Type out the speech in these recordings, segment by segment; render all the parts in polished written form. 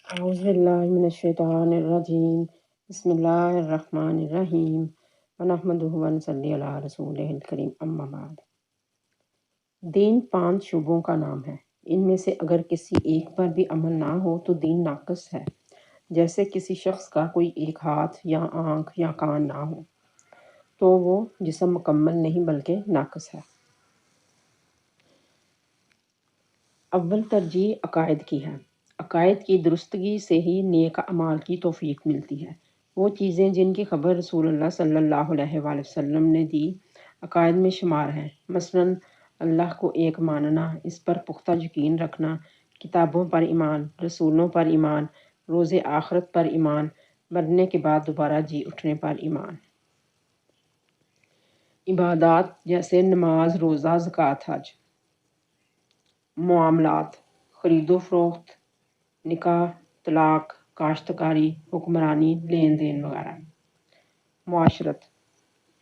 अऊज़ुबिल्लाहिमिनश्शैतानिर्रजीम बिस्मिल्लाहिर्रहमानिर्रहीम वनहमदुहु वनसल्ली अला रसूलिहिल करीम अम्मा बाद। दीन 5 शुबों का नाम है। इनमें से अगर किसी एक पर भी अमल ना हो तो दीन नाक़िस है। जैसे किसी शख्स का कोई एक हाथ या आँख या कान ना हो तो वो जिस्म मुकम्मल नहीं बल्कि नाक़िस है। अव्वल तरजीह अकायद की है। अकायद की दुरुस्तगी से ही नेक अमाल की तौफीक मिलती है। वो चीज़ें जिनकी खबर रसूलुल्लाह सल्लल्लाहु अलैहि वसल्लम ने दी अकायद में शुमार हैं। मसलन अल्लाह को एक मानना, इस पर पुख्ता यकीन रखना, किताबों पर ईमान, रसूलों पर ईमान, रोज़े आखिरत पर ईमान, मरने के बाद दोबारा जी उठने पर ईमान। इबादात जैसे नमाज, रोज़ा, ज़कात, हज। मुआमलात खरीदो फरोख्त, निकाह, तलाक, काश्तकारी, हुक्मरानी, लेन देन वगैरह। मुआशरत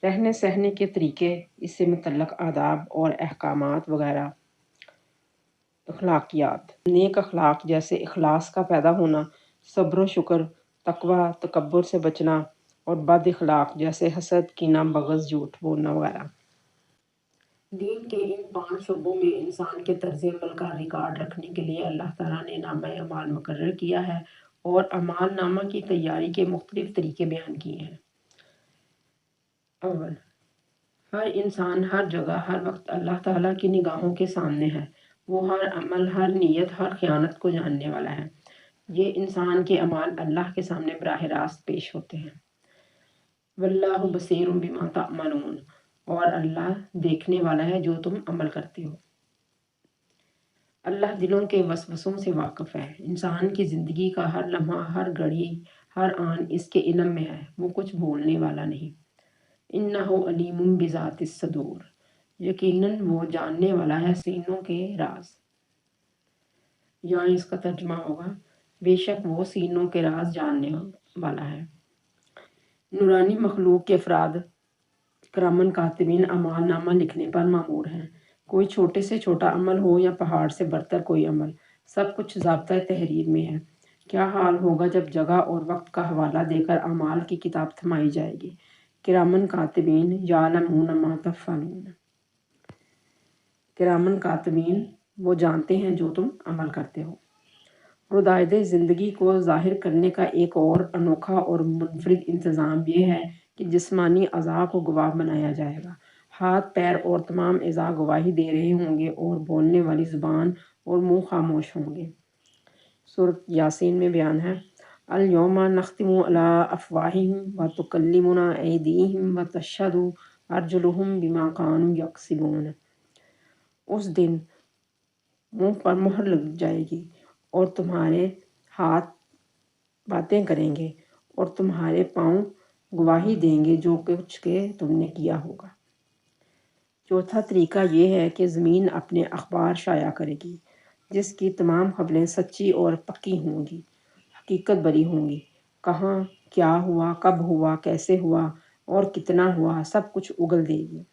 रहने सहने के तरीके, इससे मुतल्लक आदाब और अहकामात वगैरह। अखलाकियात नेक अखलाक जैसे इखलास का पैदा होना, सब्र शुक्र, तकवा, तकब्बुर से बचना और बद इखलाक जैसे हसद, कीना, बग़ज़, झूठ बोलना वगैरह। दीन के इन 5 शुबों में इंसान के तर्ज़ अमल का रिकॉर्ड रखने के लिए अल्लाह ताला ने नामा अमाल मुकर्रर किया है और अमाल नामा की तैयारी के मुख्तलिफ तरीके बयान किए हैं। अव्वल, हर इंसान हर जगह हर वक्त अल्लाह ताला की निगाहों के सामने है। वो हर अमल, हर नीयत, हर ख़यानत को जानने वाला है। ये इंसान के अमाल अल्लाह के सामने बराह रास्त पेश होते हैं। वल्लाहु बसीरुम बिमा तअमलून और अल्लाह देखने वाला है जो तुम अमल करते हो। अल्लाह दिलों के वसवसों से वाकिफ़ है। इंसान की ज़िंदगी का हर लम्हा, हर घड़ी, हर आन इसके इल्म में है। वो कुछ भूलने वाला नहीं। इन्नहु अलीमुम बिज़ातिस सदूर यकीनन वो जानने वाला है सीनों के राज। यहाँ इसका तर्जुमा होगा बेशक वो सीनों के राज जानने वाला है। नूरानी मखलूक के अफराद किरामन कातिबीन अमाल नामा लिखने पर मामूर हैं। कोई छोटे से छोटा अमल हो या पहाड़ से बढ़कर कोई अमल, सब कुछ ज़ाब्ता तहरीर में है। क्या हाल होगा जब जगह और वक्त का हवाला देकर अमाल की किताब थमाई जाएगी। किरामन कातिबीन यालमून मा तफ़अलून। किरामन कातिबीन वो जानते हैं जो तुम अमल करते हो। रुदायदे ज़िंदगी को ज़ाहिर करने का एक और अनोखा और मुनफरिद इंतज़ाम ये है कि जिस्मानी अज़ा को गवाह बनाया जाएगा। हाथ, पैर और तमाम अज़ा गवाही दे रहे होंगे और बोलने वाली ज़ुबान और मुँह खामोश होंगे। सूरत यासीन में बयान है अल यौमा नख्तिमु अला अफ़वाहिहिम व तुकल्लिमुना ऐदीहिम व तशहदु अर्जुलुहुम बिमा कानू यक्सिबून। उस दिन मुँह पर मोहर लग जाएगी और तुम्हारे हाथ बातें करेंगे और तुम्हारे पाँव गवाही देंगे जो कुछ के तुमने किया होगा। चौथा तरीका ये है कि ज़मीन अपने अखबार शाया करेगी जिसकी तमाम खबरें सच्ची और पक्की होंगी, हकीकत भरी होंगी। कहाँ क्या हुआ, कब हुआ, कैसे हुआ और कितना हुआ, सब कुछ उगल देगी।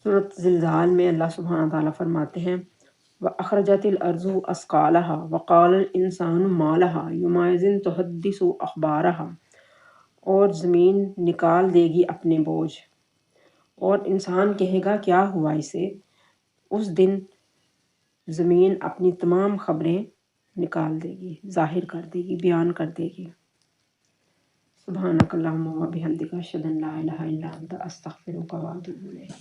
सूरत ज़िलज़ाल में अल्लाह सुब्हानहू व तआला फरमाते हैं व अखरजतिल अर्ज़ु अस्क़ालहा व क़ालल इंसानु मा लहा यौमइज़िन तुहद्दिसु अख़बारहा। और ज़मीन निकाल देगी अपने बोझ और इंसान कहेगा क्या हुआ इसे। उस दिन ज़मीन अपनी तमाम खबरें निकाल देगी, ज़ाहिर कर देगी, बयान कर देगी। सुब्हानकल्लाहुम्मा व बिहम्दिका अशहदु अन ला इलाहा इल्ला अंता अस्तग़फिरुका व अतूबु इलैक।